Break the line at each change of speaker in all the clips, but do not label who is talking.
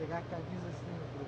chegar aqui avisa assim pro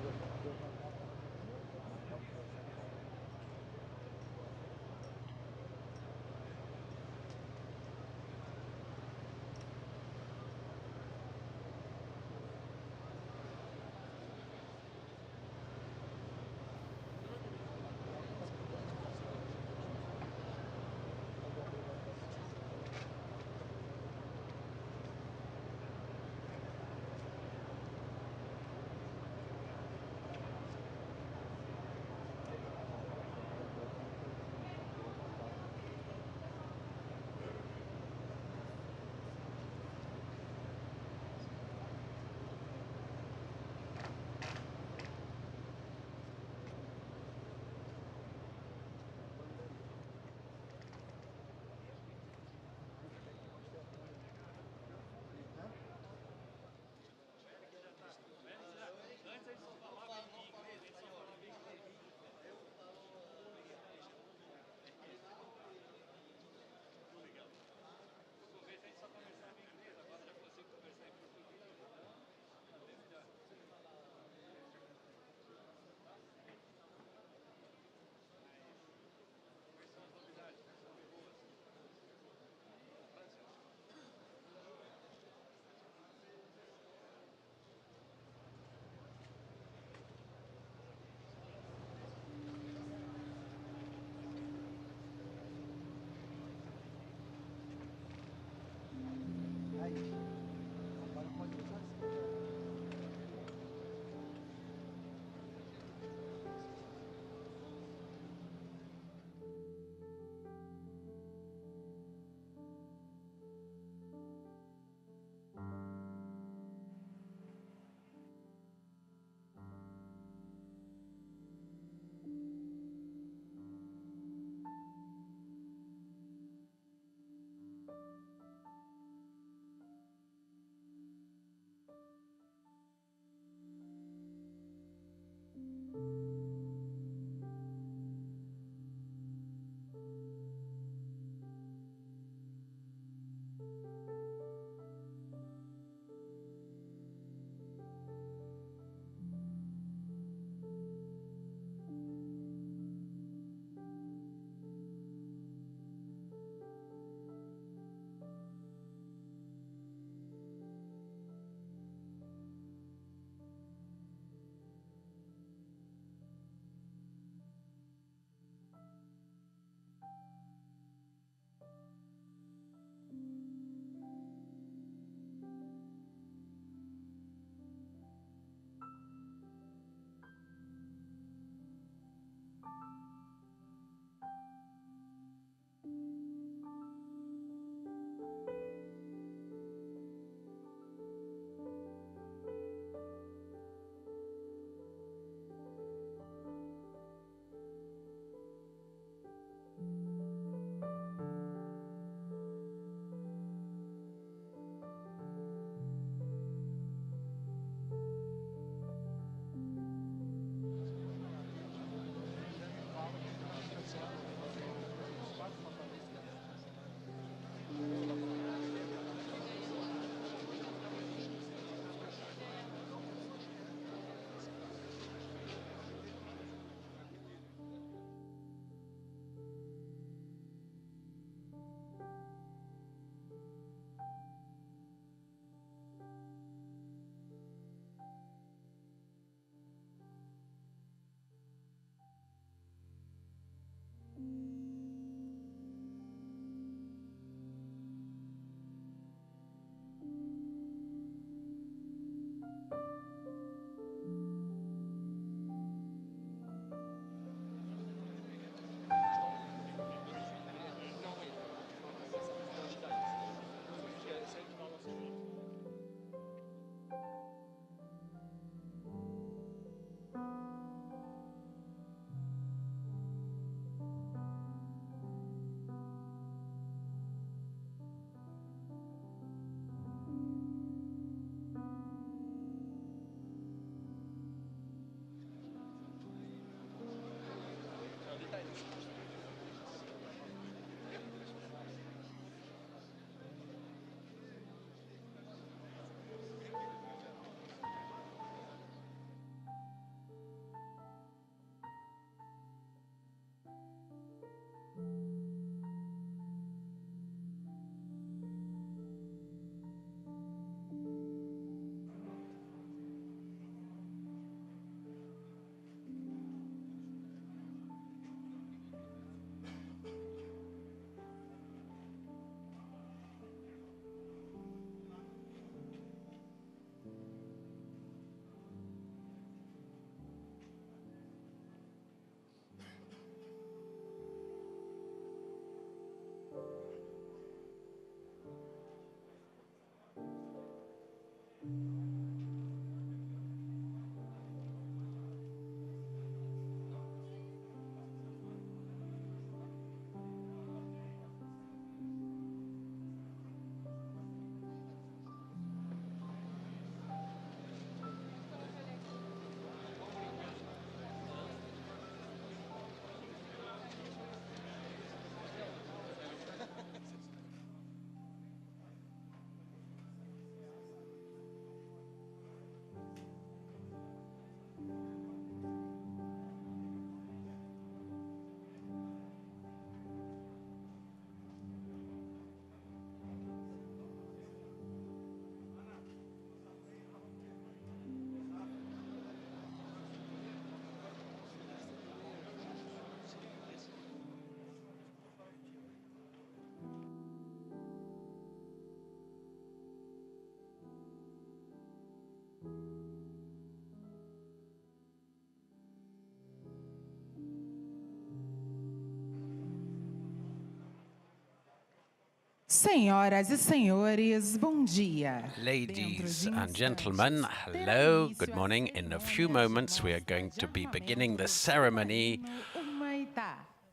Senhoras e senhores, bom dia.
Ladies and gentlemen, hello, good morning. In a few moments, we are going to be beginning the ceremony.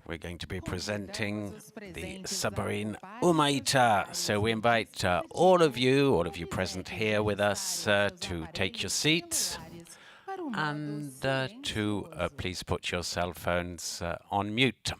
We're going to be presenting the submarine Humaitá. So we invite all of you present here with us to take your seats and to please put your cell phones on mute.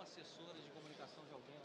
Assessora de comunicação de alguém.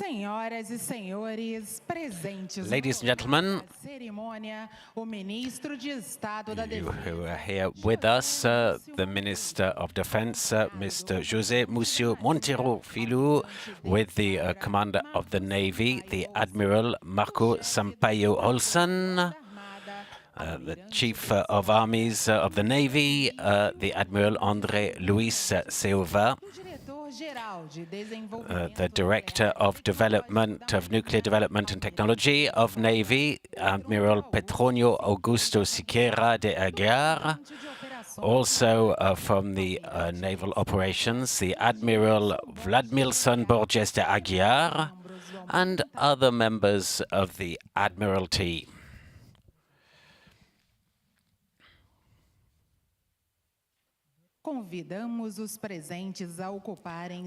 Senhoras e senhores presentes,
Ladies and gentlemen,
cerimônia, o ministro de Estado da
you
Defesa,
who are here with us, the Minister of Defense, Mr. José Múcio Monteiro Filho, with the Commander of the Navy, the Admiral Marco Sampaio Olsen, the Chief of Armies of the Navy, the Admiral André Luis Silva, the Director of Development of Nuclear Development and Technology of Navy, Admiral Petronio Augusto Siqueira de Aguiar, also from the Naval Operations, the Admiral Vladimilson Borges de Aguiar, and other members of the Admiralty.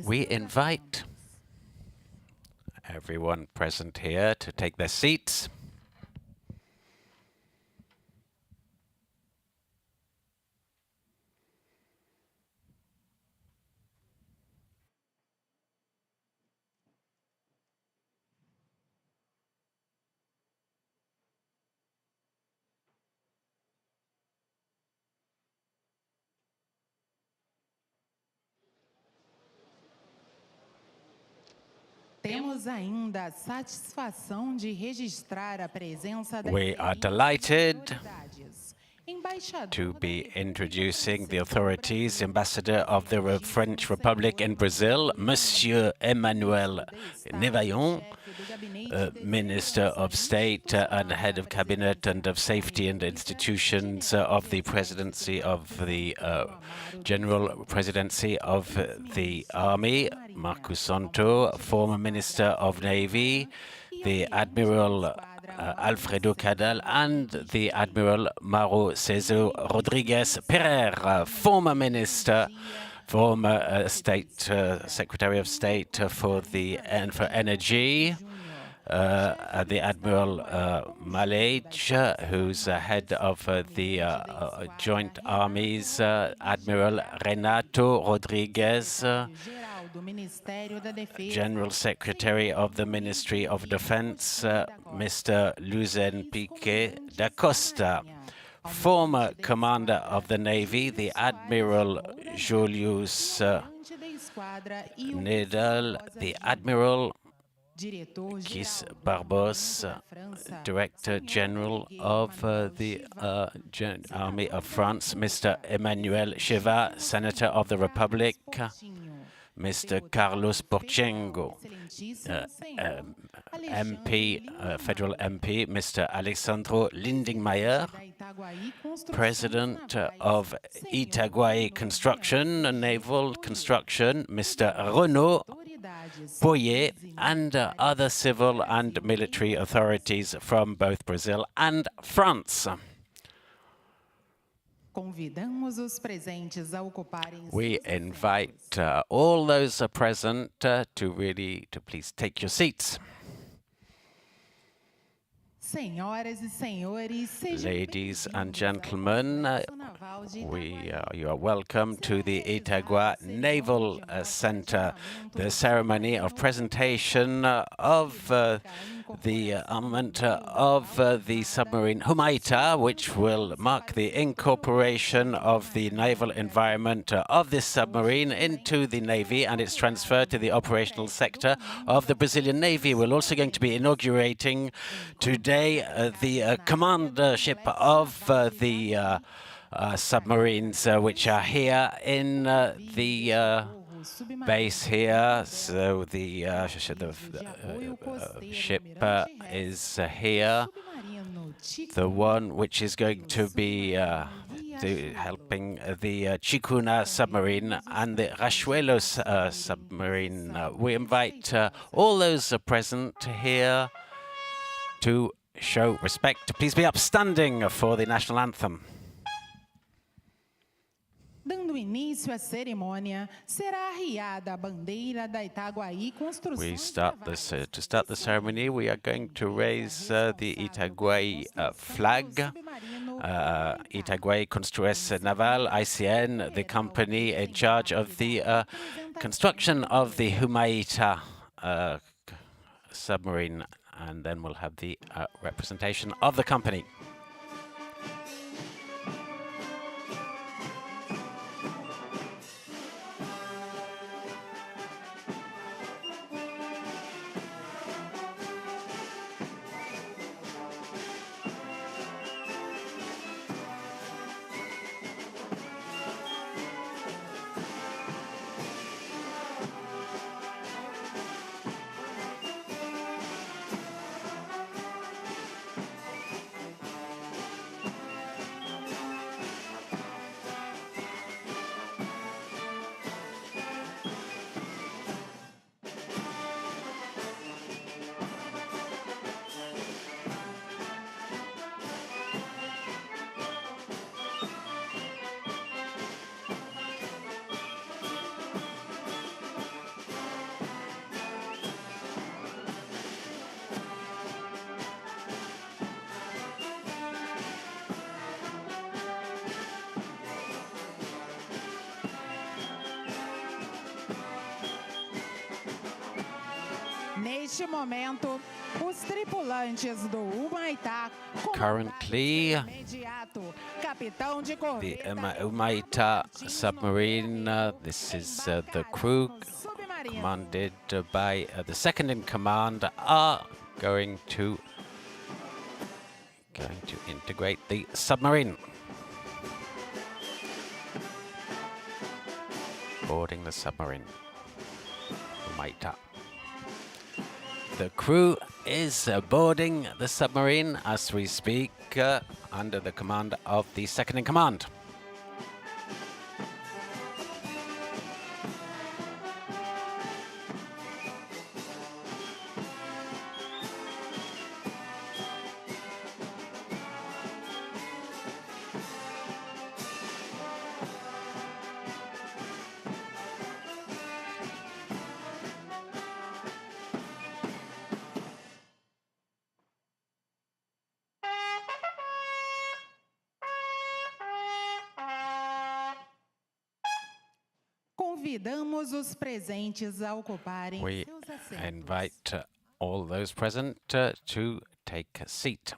We invite everyone present here to take their seats.
Temos ainda a satisfação de registrar a presença da
We are delighted to be introducing the authorities, Ambassador of the French Republic in Brazil, Monsieur Emmanuel Nevaillon, Minister of State and Head of Cabinet and of Safety and Institutions of the Presidency of the General Presidency of the Army, Marcos Santo, former Minister of Navy, the Admiral Alfredo Cadal, and the Admiral Mauro César Rodrigues Pereira, former Minister, former Secretary of State for Energy, the Admiral Malage, who's head of the Joint Armies, Admiral Renato Rodrigues, General Secretary of the Ministry of Defense, Mr. Luzen Piquet da Costa, former Commander of the Navy, the Admiral Julius Nedal, the Admiral Kis Barbos, Director General of the Army of France, Mr. Emmanuel Cheva, Senator of the Republic, Mr. Carlos Porcengo, MP, Federal MP, Mr. Alessandro Lindingmeyer, President of Itaguaí Construction, Naval Construction, Mr. Renaud Boyer, and other civil and military authorities from both Brazil and France. We invite all those present to please take your seats. Ladies and gentlemen, you are welcome to the Itaguaí Naval Center, the ceremony of presentation of the armament of the submarine Humaitá, which will mark the incorporation of the naval environment of this submarine into the Navy and its transfer to the operational sector of the Brazilian Navy. We're also going to be inaugurating today the commandership of the submarines which are here in the base here. So the ship is here, the one which is going to be helping the Chicuna submarine and the Rachuelo submarine. We invite all those present here to show respect. Please be upstanding for the national anthem.
Dando início à cerimônia, será arriada a bandeira da Itaguaí Construções Navais.
To start the ceremony, we are going to raise the Itaguaí flag. Itaguaí Construções Navais, ICN, the company in charge of the construction of the Humaitá submarine, and then we'll have the representation of the company.
Neste momento, os tripulantes do Humaitá,
currently,
capitão de
the Humaitá submarine, this is the crew commanded by the second in command, are going to integrate the submarine. Boarding the submarine, Humaitá. The crew is boarding the submarine as we speak, under the command of the second in command.
Convidamos os presentes a ocuparem
We
seus assentos.
invite all those present to take a seat.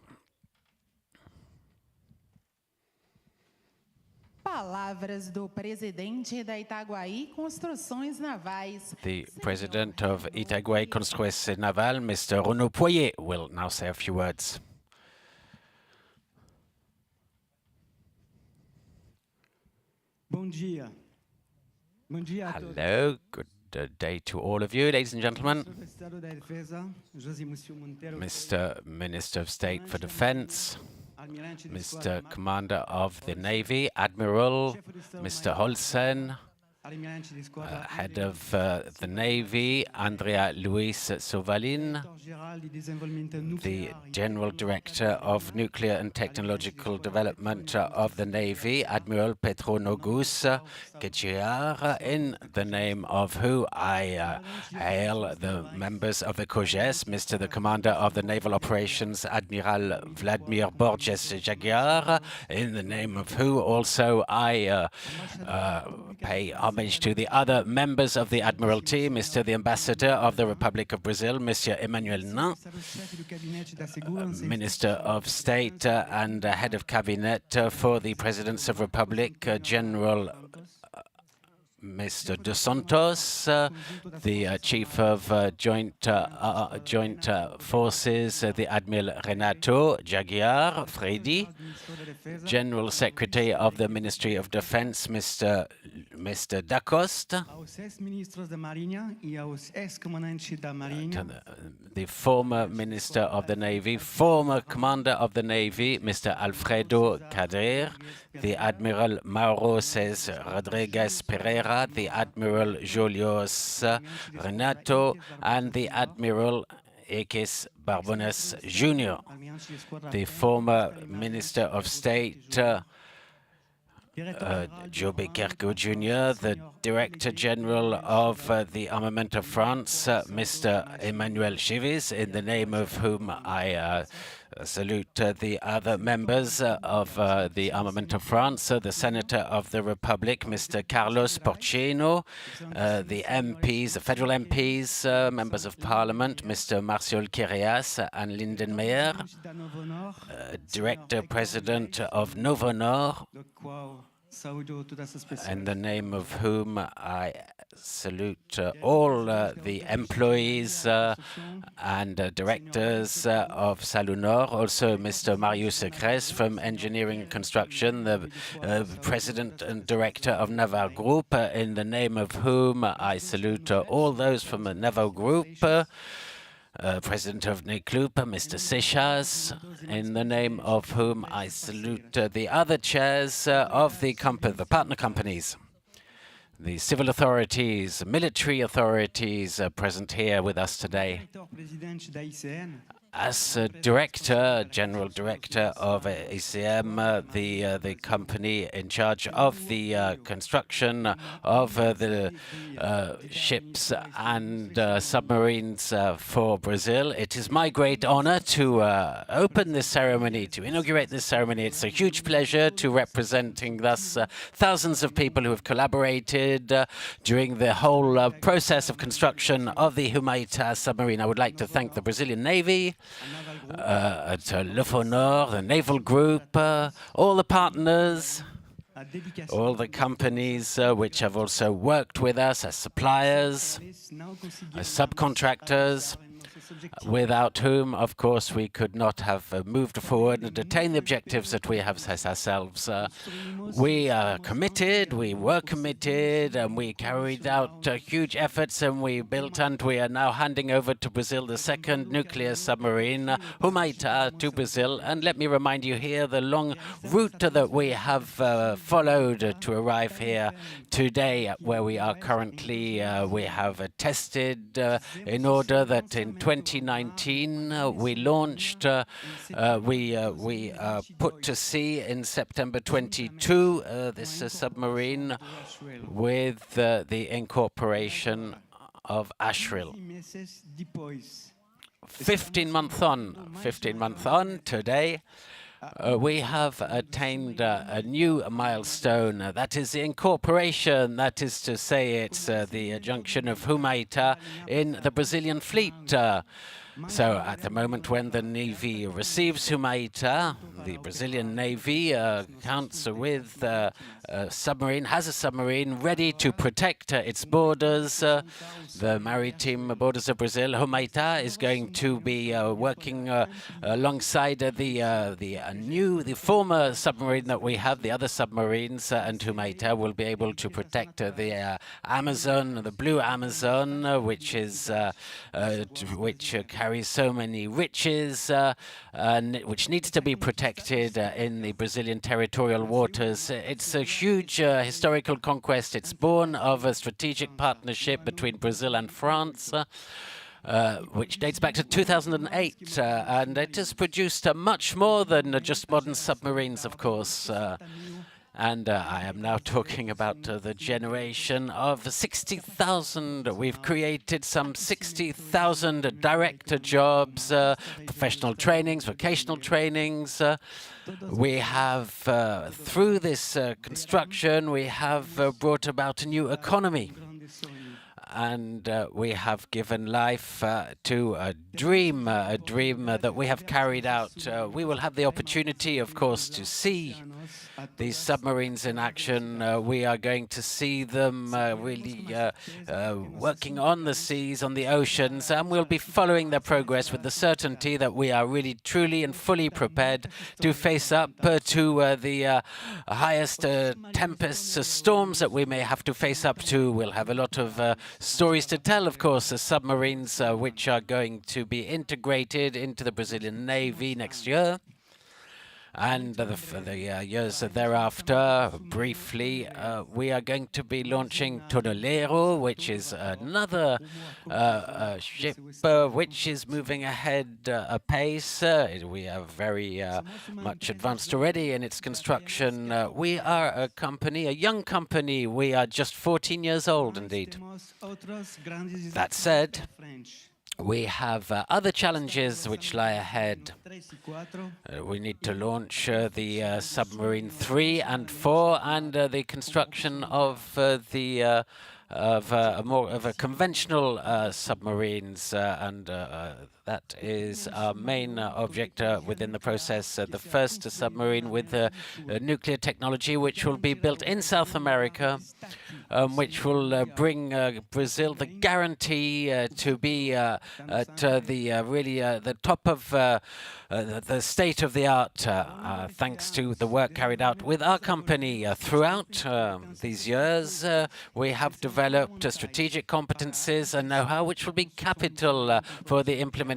Palavras do presidente da Itaguaí Construções Navais.
The president of Itaguaí Construções Navais, Mr. Renaud Poirier, will now say a few words.
Bom dia. Bom dia a todos.
Hello, good day to all of you, ladies and gentlemen. Mr. Minister of State for Defense, Mr. Commander of the Navy, Admiral, Mr. Holsen, Head of the Navy, Andrea Luis Sovalin, the General Director of Nuclear and Technological Development of the Navy, Admiral Petro Nogus Getchiar, in the name of who I hail the members of the COGES, Mr. the Commander of the Naval Operations, Admiral Vladimir Borges Jaguar, in the name of who also I pay homage to the other members of the Admiralty, Mr. the Ambassador of the Republic of Brazil, Monsieur Emmanuel Nain, Minister of State and Head of Cabinet for the Presidents of Republic, General Mr. Dos Santos, the Chief of Joint Forces, the Admiral Renato Jaguar Fredi, General Secretary of the Ministry of Defense, Mr. Dacoste, the former Minister of the Navy, former Commander of the Navy, Mr. Alfredo Cader, the Admiral Mauro Cés Rodrigues Pereira, the Admiral Julius Renato, and the Admiral Eques Barbones Jr., the former Minister of State, Joe Kerko Jr., the Director General of the Armament of France, Mr. Emmanuel Chivis, in the name of whom I salute the other members of the Armament of France, the Senator of the Republic, Mr. Carlos Porcino, the MPs, the federal MPs, members of Parliament, Mr. Martial Kyrias and Linden Meyer, Director President of Novo Nord, in the name of whom I salute all the employees and directors of Salunor, also Mr. Marius Secres from Engineering and Construction, the President and Director of Naval Group, in the name of whom I salute all those from the Naval Group, President of Necloop, Mr. Seixas, in the name of whom I salute the other chairs of the partner companies, the civil authorities, military authorities present here with us today. As General Director of ECM, the company in charge of the construction of the ships and submarines for Brazil, it is my great honor to open this ceremony, to inaugurate this ceremony. It's a huge pleasure to representing thus thousands of people who have collaborated during the whole process of construction of the Humaitá submarine. I would like to thank the Brazilian Navy, Le Nord, the Naval Group, all the partners, all the companies which have also worked with us as suppliers, as subcontractors, without whom, of course, we could not have moved forward and attained the objectives that we have set ourselves. We are committed, we were committed, and we carried out huge efforts, and we built, and we are now handing over to Brazil the second nuclear submarine, Humaitá, to Brazil. And let me remind you here the long route that we have followed to arrive here today, where we are currently. We have tested in order that in 2019 we launched, we put to sea in September 22 this submarine with the incorporation of Asheville. 15 months on today, we have attained a new milestone. That is the incorporation, that is to say, it's the junction of Humaitá in the Brazilian fleet. So at the moment when the Navy receives Humaitá, the Brazilian Navy counts with a submarine, has a submarine ready to protect its borders, the maritime borders of Brazil. Humaitá is going to be working alongside the former submarine that we have, the other submarines, and Humaitá will be able to protect the Amazon, the blue Amazon, which is which carries so many riches, and which needs to be protected in the Brazilian territorial waters. It's a huge historical conquest. It's born of a strategic partnership between Brazil and France, which dates back to 2008, and it has produced much more than just modern submarines, of course. And I am now talking about the generation of 60,000. We've created some 60,000 direct jobs, professional trainings, vocational trainings. We have, through this construction, we have brought about a new economy. And we have given life to a dream that we have carried out. We will have the opportunity, of course, to see these submarines in action. We are going to see them really working on the seas, on the oceans, and we'll be following their progress with the certainty that we are really, truly and fully prepared to face up to the highest tempests, storms that we may have to face up to. We'll have a lot of stories to tell, of course, the submarines which are going to be integrated into the Brazilian Navy next year. And for the years thereafter, briefly, we are going to be launching Toneleiro, which is another ship which is moving ahead apace. We are very much advanced already in its construction. We are a company, a young company. We are just 14 years old, indeed. That said, We have other challenges which lie ahead. We need to launch the submarine 3 and 4 and the construction of more conventional submarines, and that is our main object within the process. The first submarine with nuclear technology, which will be built in South America, which will bring Brazil the guarantee to be at the top of the state of the art, thanks to the work carried out with our company throughout these years. We have developed strategic competencies and know-how, which will be capital for the implementation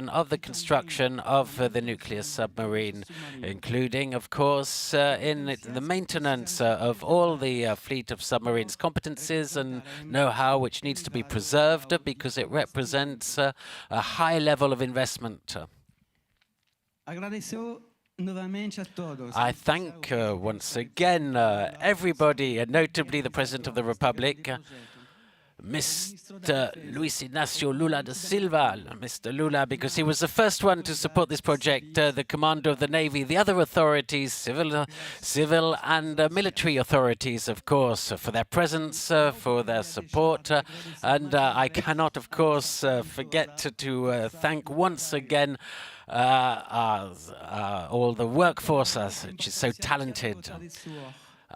of the construction of the nuclear submarine, including, of course, in the maintenance of all the fleet of submarines, competencies and know-how which needs to be preserved because it represents a high level of investment. I thank once again everybody, notably the President of the Republic, Mr. Luis Inácio Lula da Silva, Mr. Lula, because he was the first one to support this project, the Commander of the Navy, the other authorities, civil and military authorities, of course, for their presence, for their support. And I cannot, of course, forget to thank once again all the workforce, which is so talented.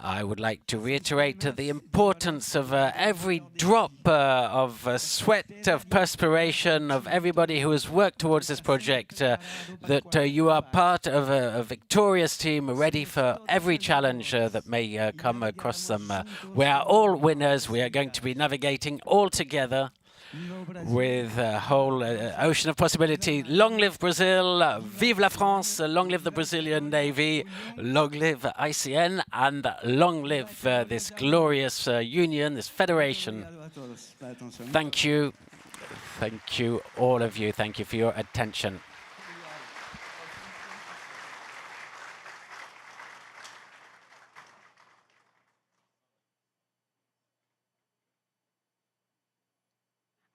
I would like to reiterate the importance of every drop of sweat, of perspiration, of everybody who has worked towards this project, that you are part of a victorious team ready for every challenge that may come across them. We are all winners. We are going to be navigating all together with a whole ocean of possibility. Long live Brazil, vive la France, long live the Brazilian Navy, long live ICN, and long live this glorious union, this federation. Thank you, all of you. Thank you for your attention.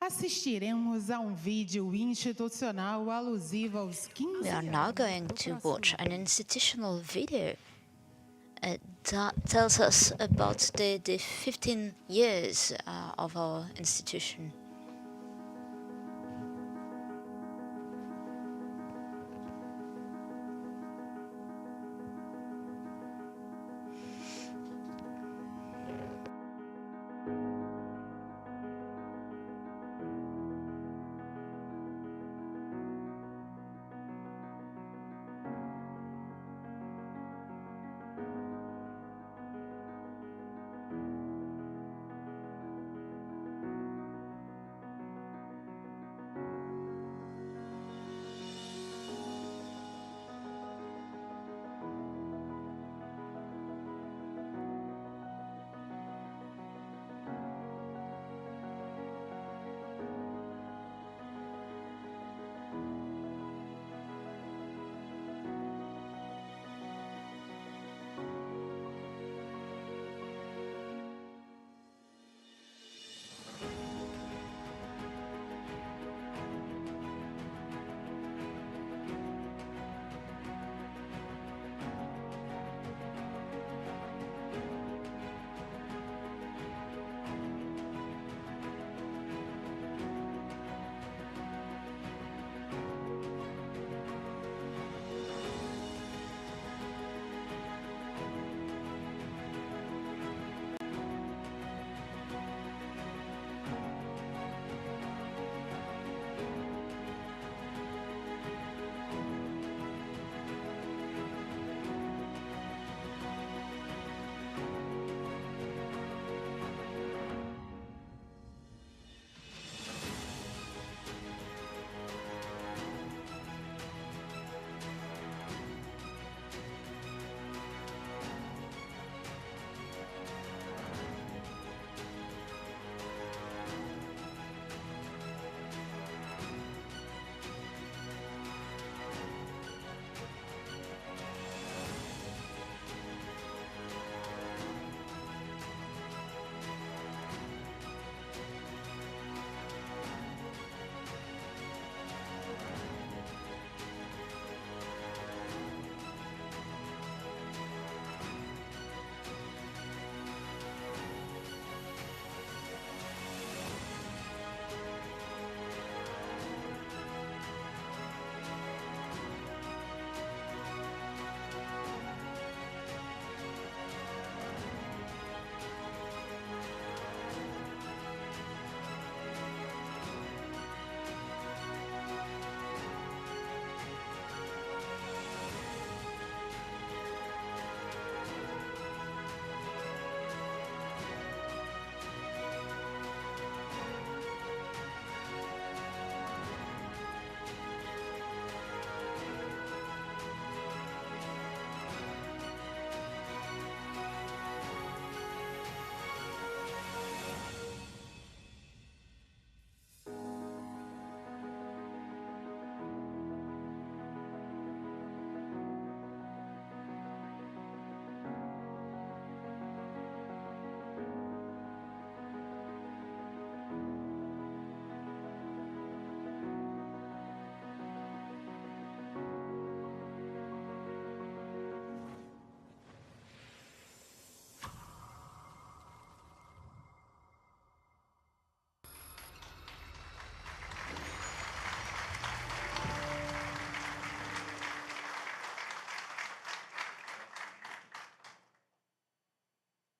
Assistiremos a vídeo institucional alusivo aos 15
We are now going to watch an institutional video that tells us about the 15 years of our institution.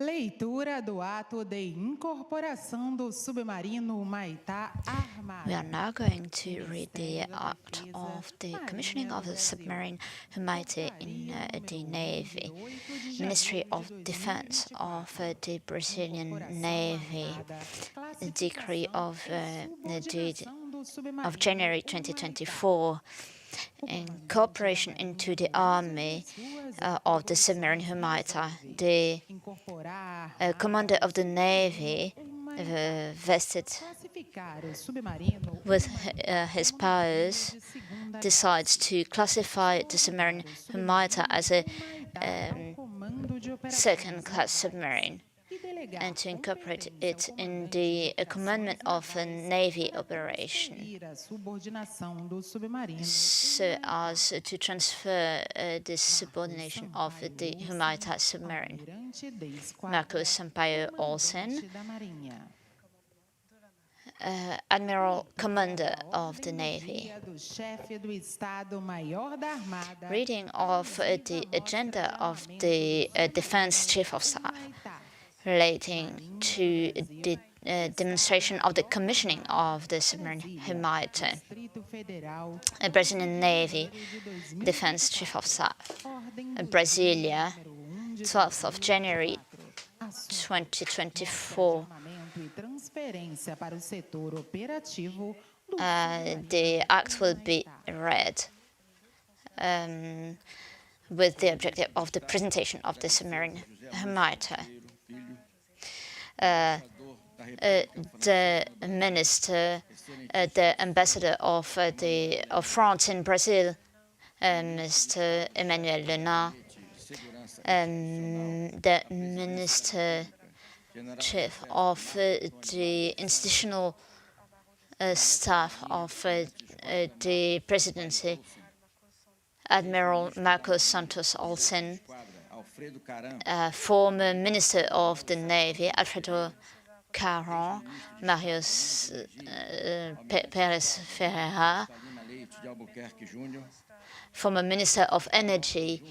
Leitura do ato de incorporação do submarino Humaitá armado.
We are now going to read the act of the commissioning of the submarine Humaitá in the Navy. Ministry of Defense of the Brazilian Navy, a decree of January 2024, incorporation into the army of the submarine Humaitá. The commander of the Navy vested with his powers decides to classify the submarine Humaitá as a second-class submarine and to incorporate it in the commandment of a Navy operation, so as to transfer the subordination of the Humaitá submarine. Marcos Sampaio Olsen, Admiral Commander of the Navy. Reading of the agenda of the Defense Chief of Staff relating to the demonstration of the commissioning of the submarine Humaitá. Brazilian Navy Defense Chief of Staff, Brasilia, 12th of January 2024. The act will be read with the objective of the presentation of the submarine Humaitá. The minister, the ambassador of France in Brazil, Mr. Emmanuel Lenin, the minister chief of the institutional staff of the presidency, Admiral Marcos Santos Olsen, former Minister of the Navy, Alfredo Caron, Marius Pérez Ferreira, former Minister of Energy,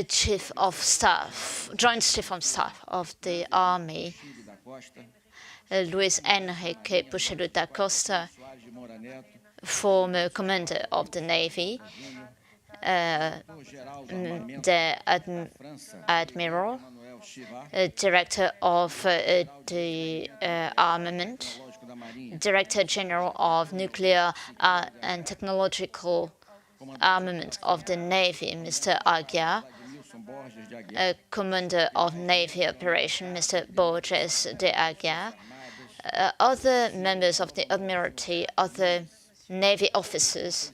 Chief of Staff, Joint Chief of Staff of the Army, Luis Henrique Puxedo da Costa, former Commander of the Navy, the Admiral, Director of the Armament, Director General of Nuclear and Technological Armament of the Navy, Mr. Aguiar, Commander of Navy Operation, Mr. Borges de Aguiar, other members of the Admiralty, other Navy officers,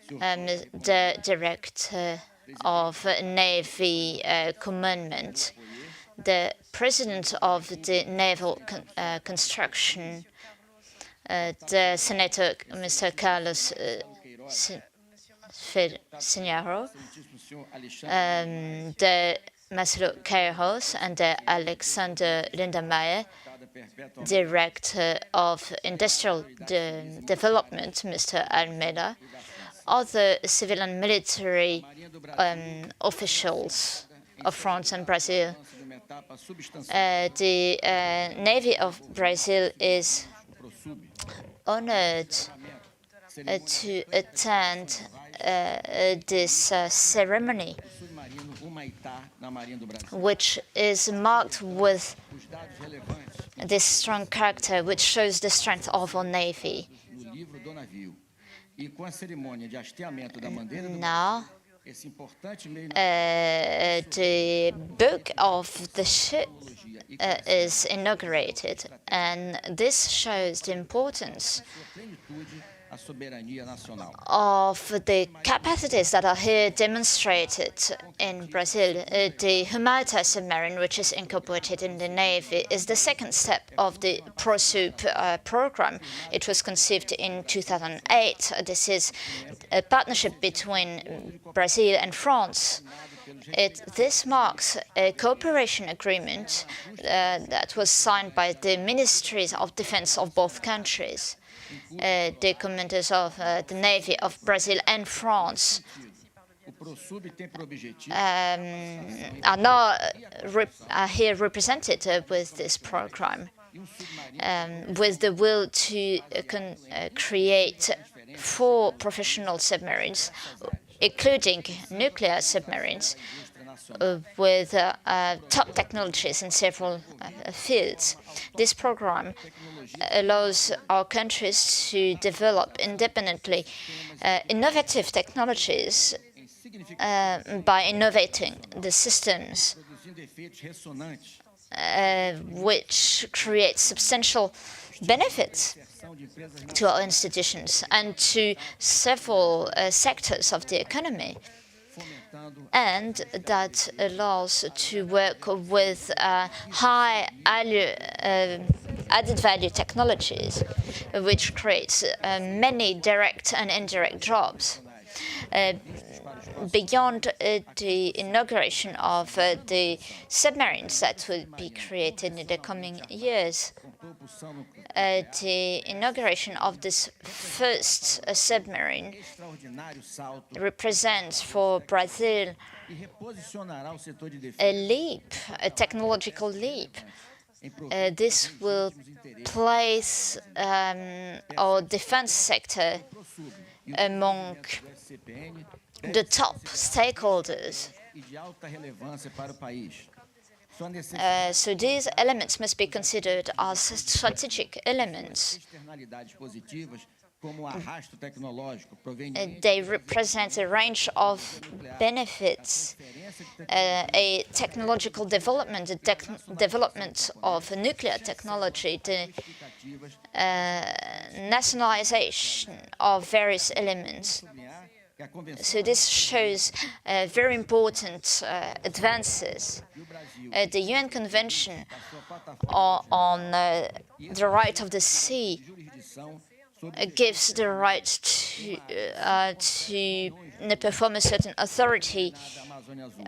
the Director of Navy Commandment, the President of the Naval Construction, the Senator, Mr. Carlos Senharo, the Marcelo Queiroz, and the Alexander Lindemeyer, Director of Industrial Development, Mr. Almeida, other civil and military officials of France and Brazil. The Navy of Brazil is honored to attend this ceremony, which is marked with this strong character, which shows the strength of our Navy. Now, the book of the ship is inaugurated, and this shows the importance of the capacities that are here demonstrated in Brazil. The Humaitá submarine, which is incorporated in the Navy, is the second step of the Prosub program. It was conceived in 2008. This is a partnership between Brazil and France. This marks a cooperation agreement that was signed by the ministries of defense of both countries. The commanders of the Navy of Brazil and France are now are here represented with this program, with the will to create 4 professional submarines, including nuclear submarines, with top technologies in several fields. This program allows our countries to develop independently innovative technologies by innovating the systems, which create substantial benefits to our institutions and to several sectors of the economy, and that allows to work with high added value technologies, which creates many direct and indirect jobs. Beyond the inauguration of the submarines that will be created in the coming years, the inauguration of this first submarine represents for Brazil a leap, a technological leap. This will place our defense sector among the top stakeholders. So these elements must be considered as strategic elements. They represent a range of benefits, a technological development, development of nuclear technology, the nationalization of various elements. So this shows very important advances. The UN Convention on the right of the sea gives the right to perform a certain authority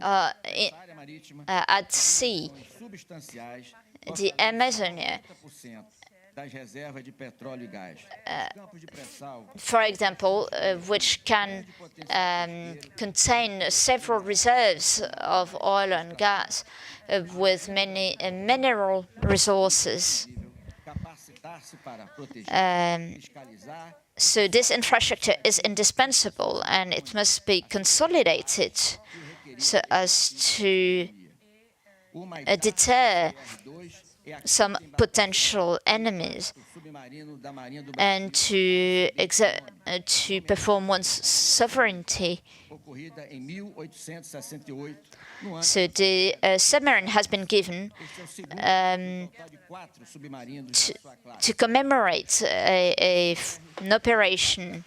at sea. The Amazonia, for example, which can contain several reserves of oil and gas with many mineral resources. So this infrastructure is indispensable, and it must be consolidated so as to deter some potential enemies and to perform one's sovereignty. So the submarine has been given to commemorate an operation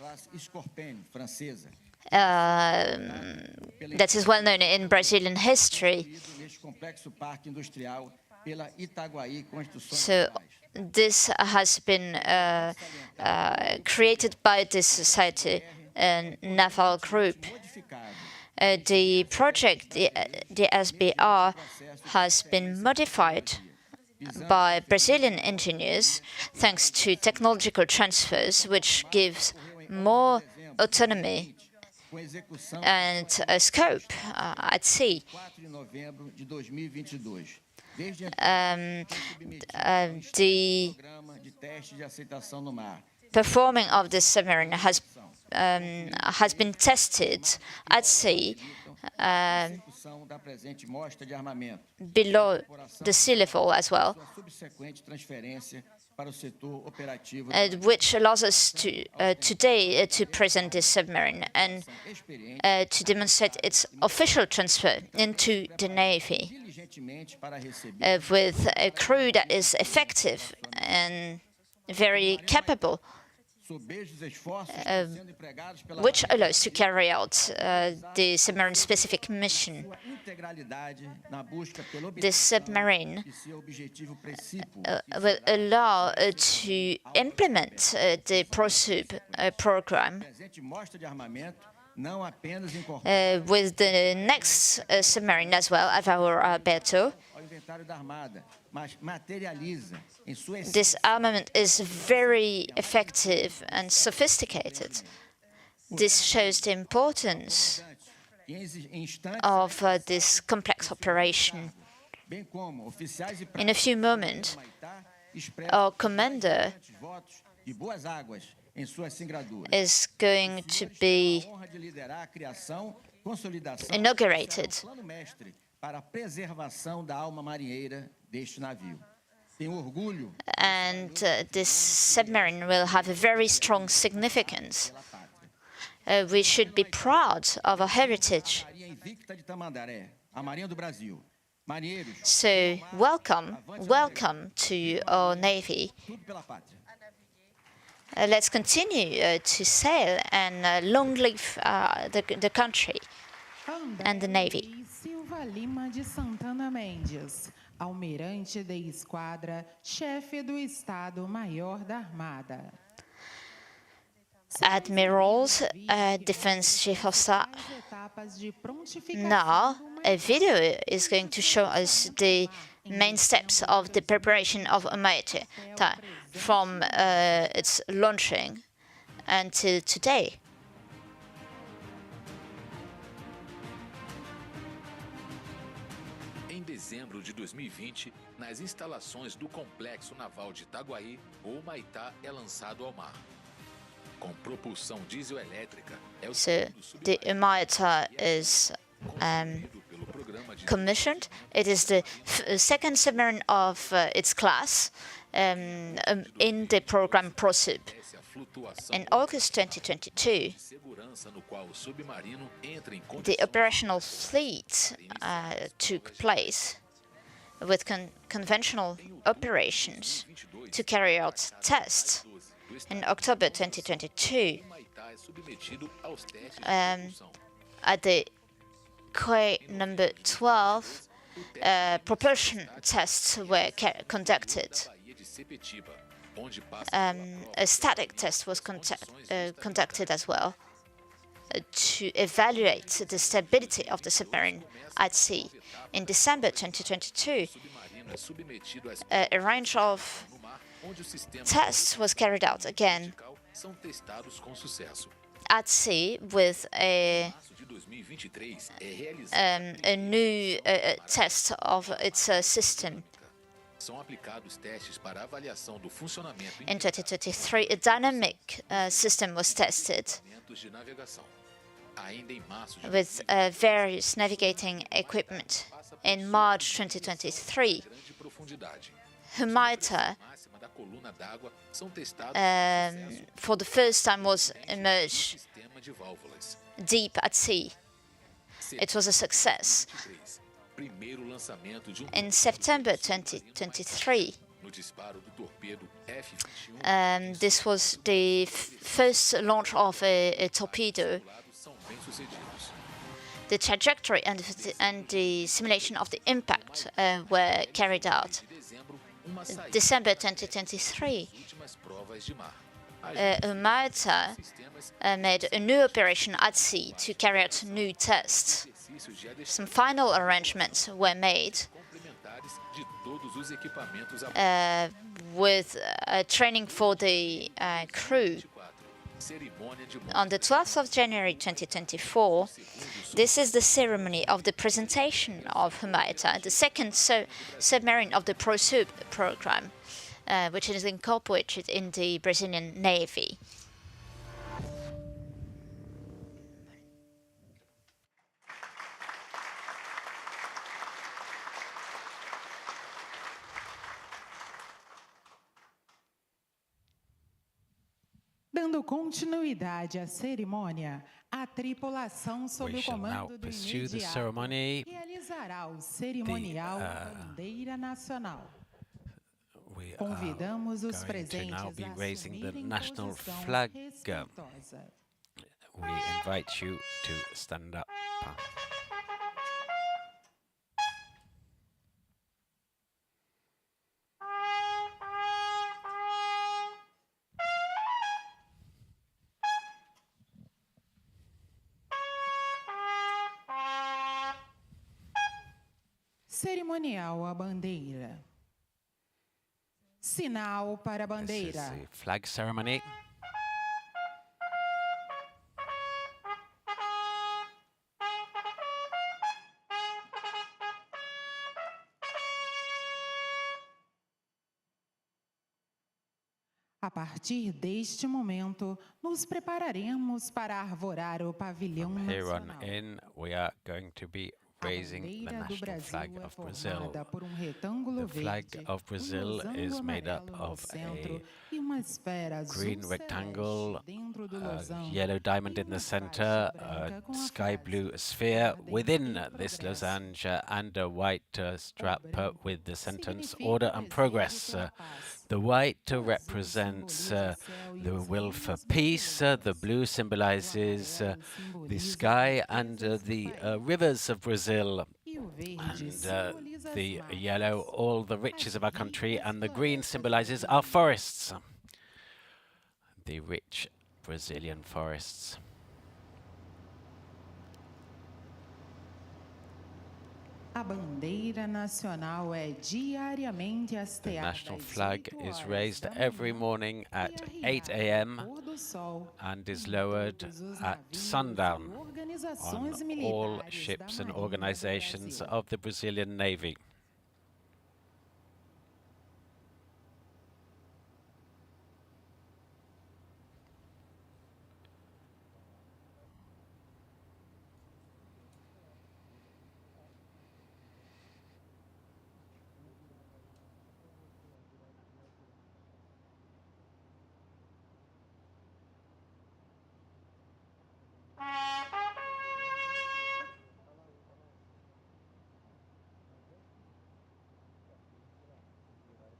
that is well known in Brazilian history. So this has been created by this society, Naval Group. The project, the SBR, has been modified by Brazilian engineers thanks to technological transfers, which gives more autonomy and scope at sea. The performing of this submarine has been tested at sea below the sea level as well, which allows us to today to present this submarine and to demonstrate its official transfer into the Navy with a crew that is effective and very capable, which allows to carry out the submarine-specific mission. This submarine will allow to implement the Prosub program with the next submarine as well, Alvaro Alberto. This armament is very effective and sophisticated. This shows the importance of this complex operation. In a few moments, our commander is going to be inaugurated. And this submarine will have a very strong significance. We should be proud of our heritage. So welcome to our Navy. Let's continue to sail, and long live the country and the Navy.
Almirante de Esquadra, chefe do Estado-Maior da Armada.
Admirals, Defense Chief of Staff. Now, a video is going to show us the main steps of the preparation of Humaitá from its launching until today.
Em dezembro de 2020, nas instalações do Complexo Naval de Itaguaí, o Humaitá é lançado ao mar. Com propulsão diesel-elétrica, é o segundo
the Humaitá is commissioned. It is the second submarine of its class in the program Prosub. In August 2022, the operational fleet took place with conventional operations to carry out tests. In October 2022, at the quay number 12, propulsion tests were conducted. A static test was conducted as well to evaluate the stability of the submarine at sea. In December 2022, a range of tests was carried out again at sea with a new test of its system. In 2023, a dynamic system was tested with various navigating equipment. In March 2023, Humaitá for the first time was immersed deep at sea. It was a success. In September 2023, this was the first launch of a torpedo. The trajectory and the simulation of the impact were carried out. December 2023, Humaitá made a new operation at sea to carry out new tests. Some final arrangements were made with training for the crew. On the 12th of January 2024, this is the ceremony of the presentation of Humaitá, the second submarine of the Prosub program, which is incorporated in the Brazilian Navy.
Dando continuidade à cerimônia, a tripulação sob o comando do imediato realizará o cerimonial da bandeira nacional. Convidamos os presentes a assumirem posição respeitosa.
We invite you to stand up.
Cerimonial à bandeira. Sinal para a bandeira.
This is the flag ceremony.
A partir deste momento, nos prepararemos para arvorar o pavilhão
From here on
nacional.
in, we are going to be raising the
bandeira do
national flag
Brasil é
of Brazil.
formada por retângulo
The flag
verde,
of Brazil
losango
is made up
amarelo no
of
centro
a
e uma esfera azul
green
celeste
rectangle,
dentro do
a
losango
yellow diamond
e
in the
uma
center,
faixa
a
branca com a
sky
frase
blue sphere
"Ordem
within
e
this
Progresso".
losange, and a white strap
branco
with the sentence
significa
Order
o
and
desejo
Progress.
pela paz.
The white
O azul
represents
simboliza o céu e
the
os
will for
rios
peace, the
brasileiros.
blue symbolizes
O amarelo
the
simboliza
sky
a
and
riqueza do
the
país.
rivers of Brazil,
E o verde
and
simboliza as
the
matas,
yellow all the
as
riches of our country,
ricas
and the green
florestas
symbolizes our
brasileiras.
forests, the rich Brazilian forests.
A bandeira nacional é diariamente
The
hasteada
national
às
flag
8
is
horas
raised
da
every
manhã
morning at
e
8
arriada
a.m.
ao pôr do sol
and is
em
lowered
todos os
at
navios
sundown
e
on
organizações
all
militares da
ships and
Marinha do
organizations
Brasil.
of the Brazilian Navy.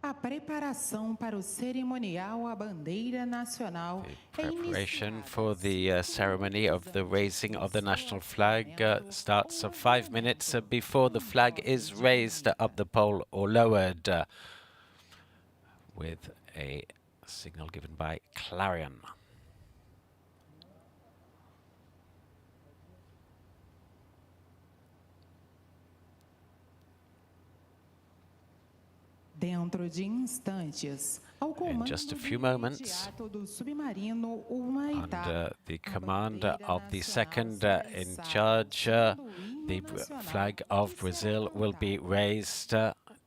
A preparação para o cerimonial à bandeira nacional
The
é
preparation
iniciada
for
às
the
5
ceremony of the
horas
raising
com
of the national flag
saulamento
starts
ou
5 minutes
arvoramento
before the
com
flag
toque
is
de
raised
alerta.
up the pole or lowered with a signal given by clarion.
Dentro de instantes, ao comando
just a
do
few moments,
imediato do submarino Humaitá,
under the
a
command
bandeira
of the
nacional
second
será
in
içada,
charge,
sendo o hino
the
nacional
flag
que
of
será
Brazil will be
cantado.
raised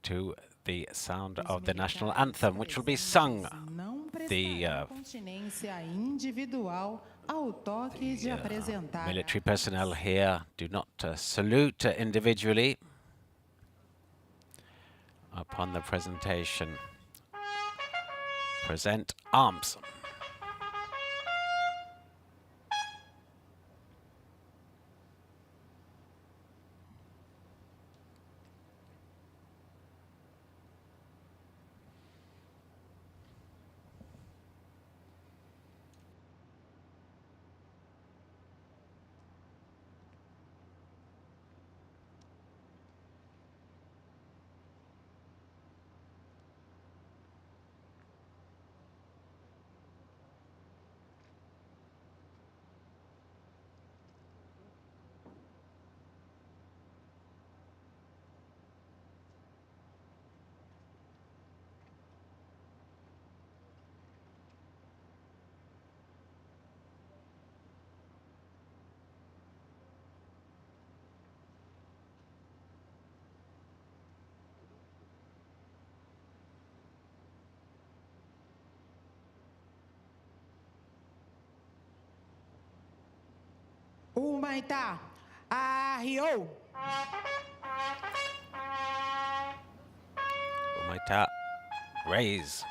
to the sound
Os
of the national
militares
anthem, which will be
presentes
sung.
não
The
prestarão continência individual ao toque de apresentar
military personnel here do not salute individually upon the presentation. Present arms.
Humaitá, arriou!
Humaitá, raise.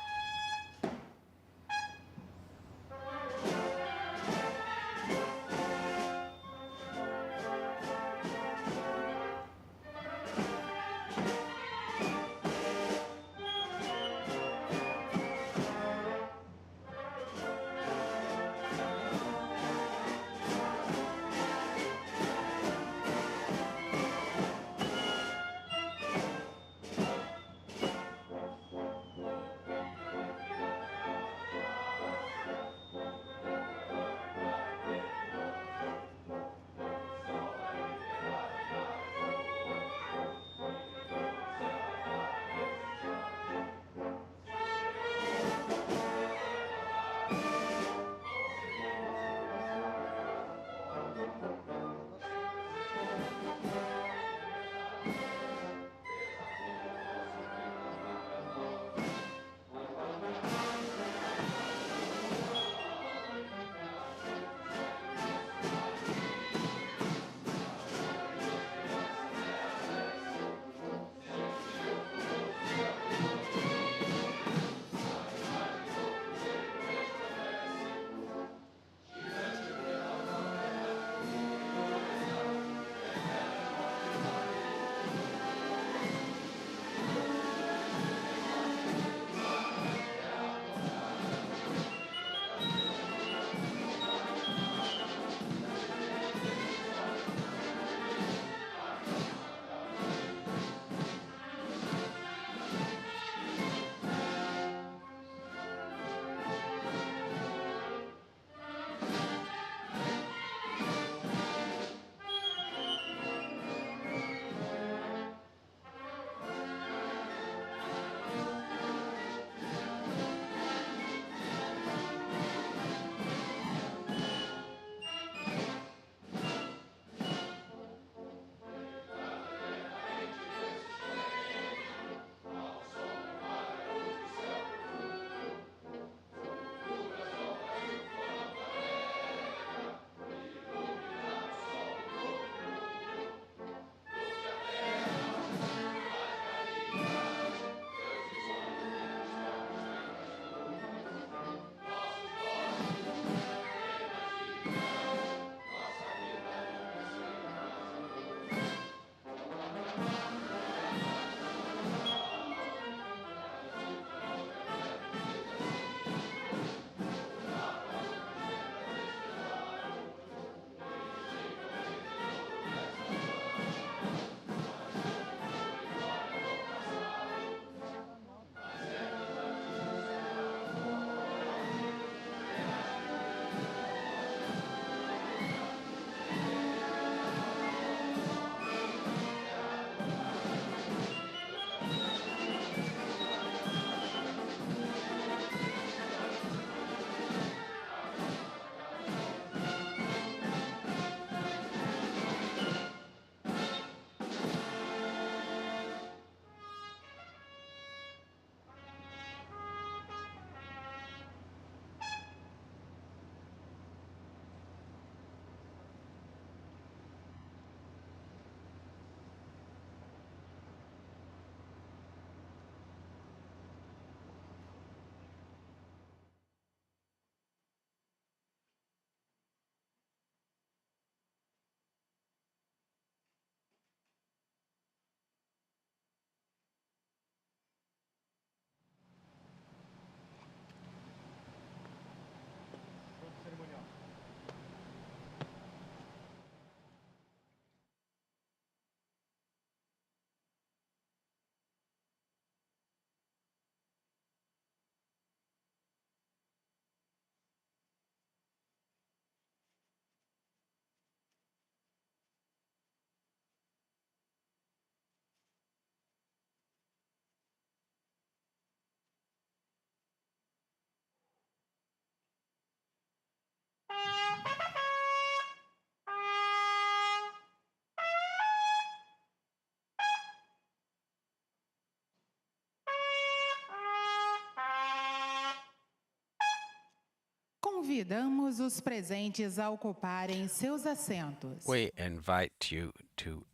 Convidamos os presentes a ocuparem seus assentos.
We invite you to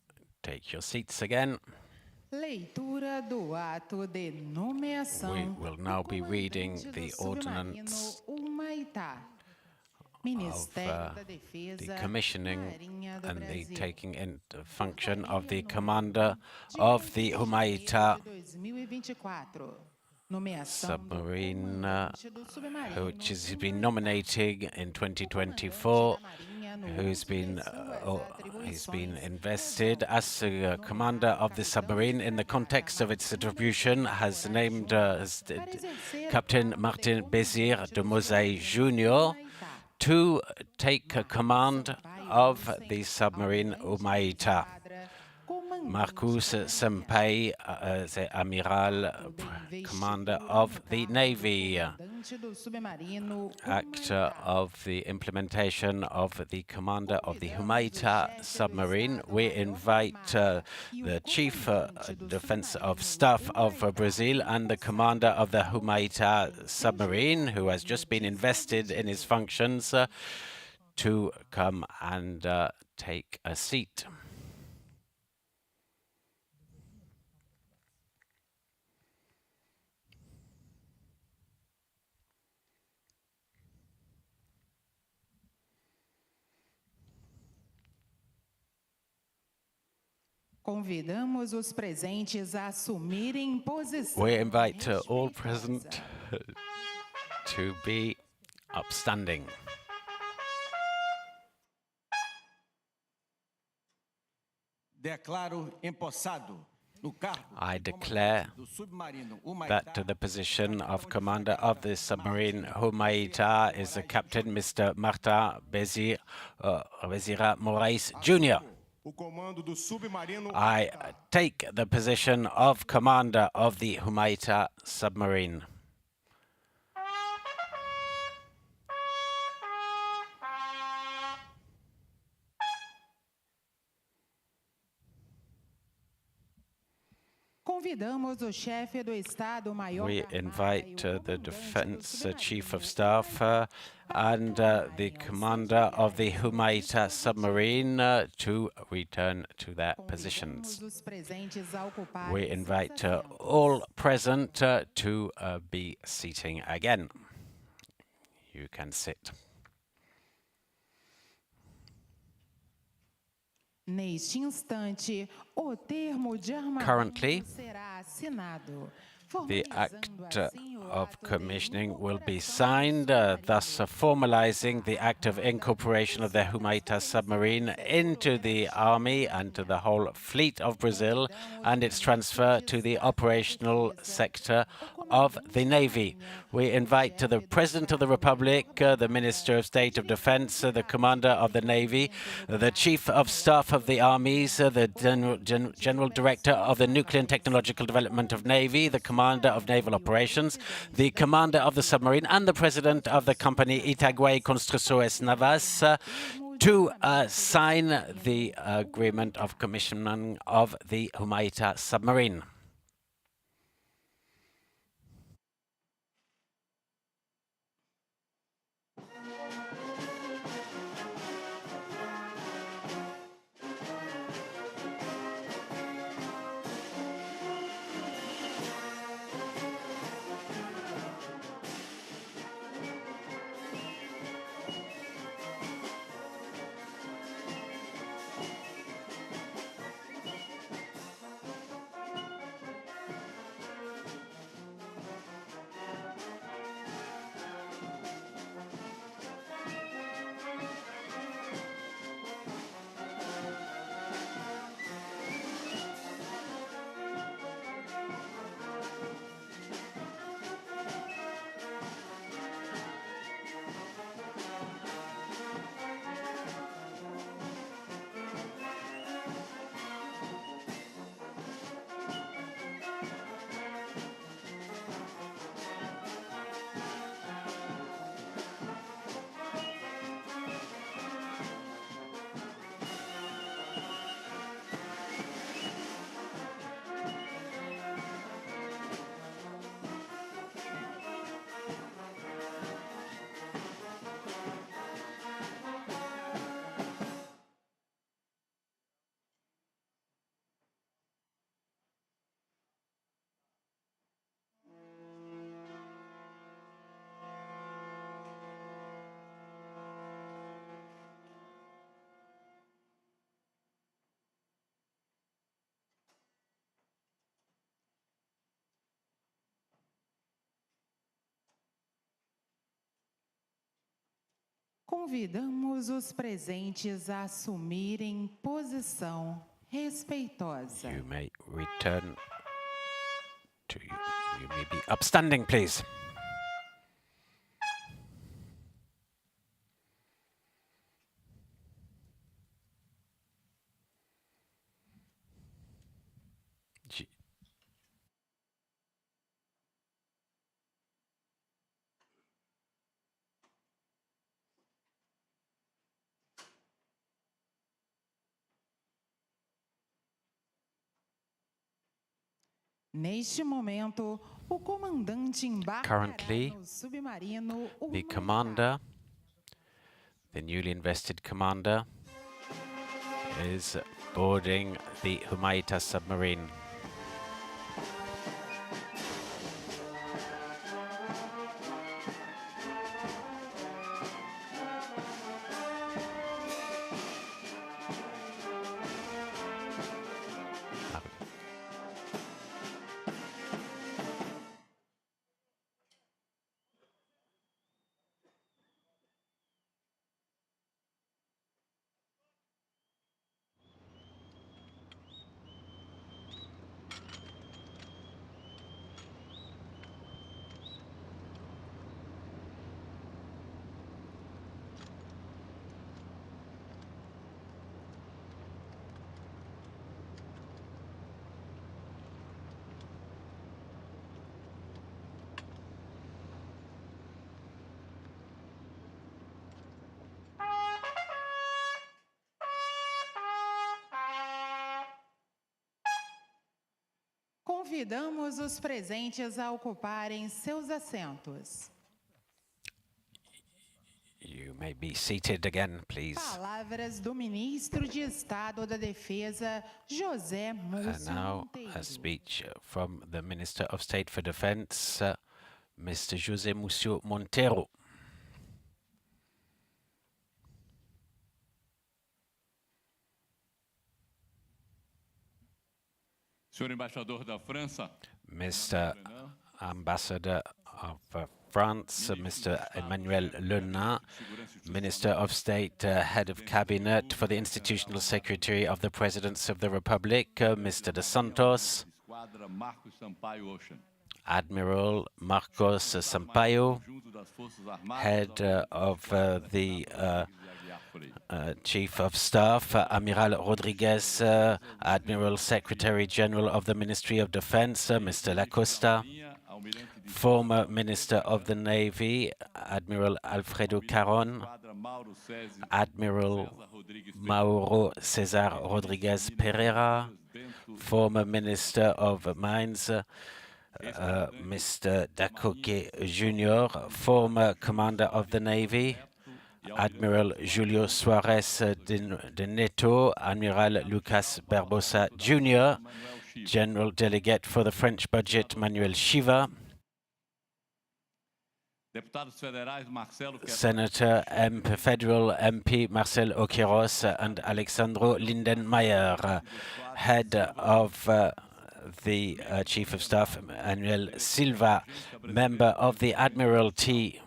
take your seats again.
Leitura do ato de nomeação.
We will now be reading the ordinance
Humaitá.
of the commissioning and the taking into function of the commander of the Humaitá submarine, which has been nominating in 2024, he's been invested as commander of the submarine in the context of its attribution, has named Captain Martin Bézir de Mosaï Jr. to take command of the submarine Humaitá. Marcus Sempay, the Amiral, Commander of the Navy, actor of the implementation of the Commander of the Humaitá submarine. We invite the Chief Defense of Staff of Brazil and the Commander of the Humaitá submarine, who has just been invested in his functions, to come and take a seat.
Convidamos os presentes a assumirem posição.
We invite all present to be upstanding.
Declaro empossado no cargo.
I declare that the position of commander of the submarine Humaitá is the Captain Mr. Martin Bézir Moraes Jr. I take the position of commander of the Humaitá submarine.
Convidamos o chefe do Estado-Maior.
We invite the Defense Chief of Staff and the commander of the Humaitá submarine to return to their positions. We invite all present to be seating again. You can sit.
Neste instante, o termo de
Currently,
armamento será assinado.
the act of commissioning will be signed, thus formalizing the act of incorporation of the Humaitá submarine into the Army and to the whole fleet of Brazil, and its transfer to the operational sector of the Navy. We invite the President of the Republic, the Minister of State of Defense, the Commander of the Navy, the Chief of Staff of the Armies, the General Director of the Nuclear and Technological Development of Navy, the Commander of Naval Operations, the Commander of the Submarine, and the President of the company Itaguaí Construções Navais to sign the agreement of commissioning of the Humaitá submarine.
Convidamos os presentes a assumirem posição respeitosa.
You may return to you may be upstanding, please.
Neste momento, o comandante embarcará
Currently,
no submarino
the
Humaitá.
commander, the newly invested commander, is boarding the Humaitá submarine.
Convidamos os presentes a ocuparem seus assentos.
You may be seated again, please.
Palavras do Ministro de Estado da Defesa, José
And
Múcio
now a
Monteiro.
speech from the Minister of State for Defense, Mr. José Múcio Monteiro.
Senhor Embaixador da França,
Mr. Ambassador of France, Mr. Emmanuel Lenin, Minister of State, Head of Cabinet for the Institutional Secretary of the Presidents of the Republic, Mr. de Santos,
Esquadra Marcos Sampaio Ocean,
Admiral Marcos Sampaio,
Junto das Forças Armadas,
Head of the Chief of Staff, Amiral Rodriguez, Admiral Secretary General of the Ministry of Defense, Mr. Lacosta,
Almirante de
former Minister of the Navy, Admiral Alfredo Caron,
Esquadra Mauro César,
Admiral
César Rodrigues
Mauro Cesar Rodriguez Pereira, former Minister of Mines, Mr. Dacoque Jr., former Commander of the Navy, Admiral Julio Suarez de Neto, Admiral Lucas Barbosa Jr., General Delegate for the French Budget Manuel Chiva,
Deputados Federais Marcelo Queiroz,
Senator Federal MP Marcel Oqueiros and Alexandro Lindenmayer, Head of the Chief of Staff Manuel Silva, Member of the Admiralty,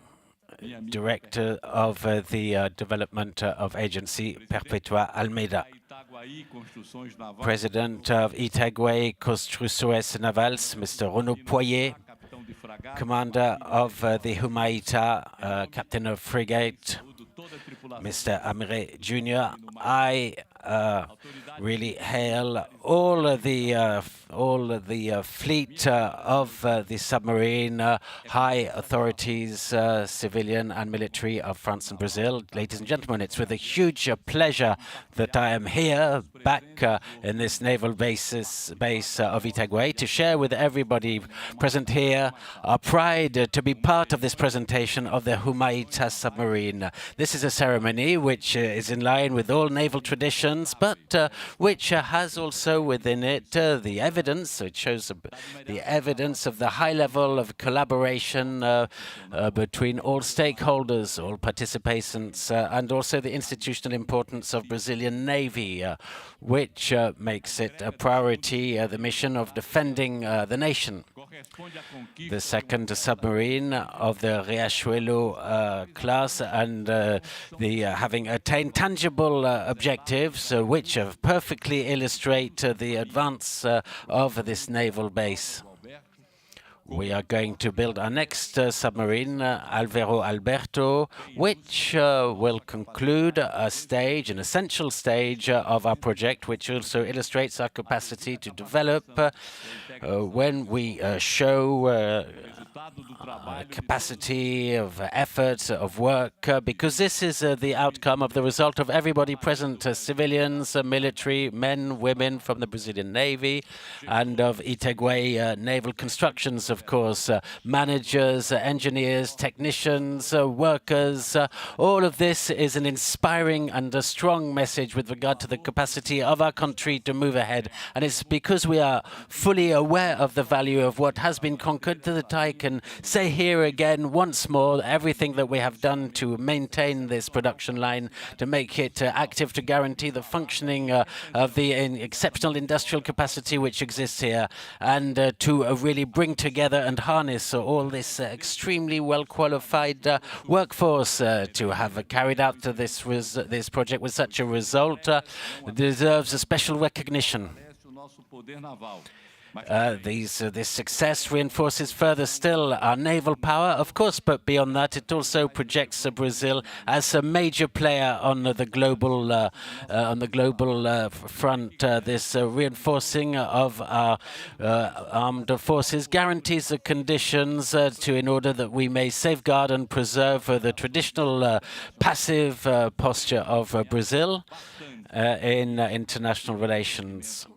Director of the Development of Agency Perpetua Almeida,
Itaguaí Construções Navais,
President of Itaguaí Construções Navais, Mr. Renaud Poirier,
Capitão de Fragata,
Commander of the Humaitá, Captain of Frigate,
toda a tripulação,
Mr. Amire Jr. I really hail all of the fleet of the submarine, high authorities, civilian and military of France and Brazil. Ladies and gentlemen, it's with a huge pleasure that I am here back in this naval base of Itaguaí to share with everybody present here our pride to be part of this presentation of the Humaitá submarine. This is a ceremony which is in line with all naval traditions, but which has also within it the evidence evidence. It shows the evidence of the high level of collaboration between all stakeholders, all participants, and also the institutional importance of Brazilian Navy, which makes it a priority, the mission of defending the nation. The second submarine of the Riachuelo class and having attained tangible objectives which perfectly illustrate the advance of this naval base. We are going to build our next submarine, Alvaro Alberto, which will conclude a stage, an essential stage of our project, which also illustrates our capacity to develop when we show capacity of effort, of work, because this is the outcome of the result of everybody present, civilians, military, men, women from the Brazilian Navy, and of Itaguaí Naval Constructions, of course, managers, engineers, technicians, workers. All of this is an inspiring and a strong message with regard to the capacity of our country to move ahead. And it's because we are fully aware of the value of what has been conquered that I can say here again once more everything that we have done to maintain this production line, to make it active, to guarantee the functioning of the exceptional industrial capacity which exists here, and to really bring together and harness all this extremely well-qualified workforce to have carried out this project with such a result deserves a special recognition. This success reinforces further still our naval power, of course, but beyond that, it also projects Brazil as a major player on the global front. This reinforcing of our armed forces guarantees the conditions in order that we may safeguard and preserve the traditional passive posture of Brazil in international relations.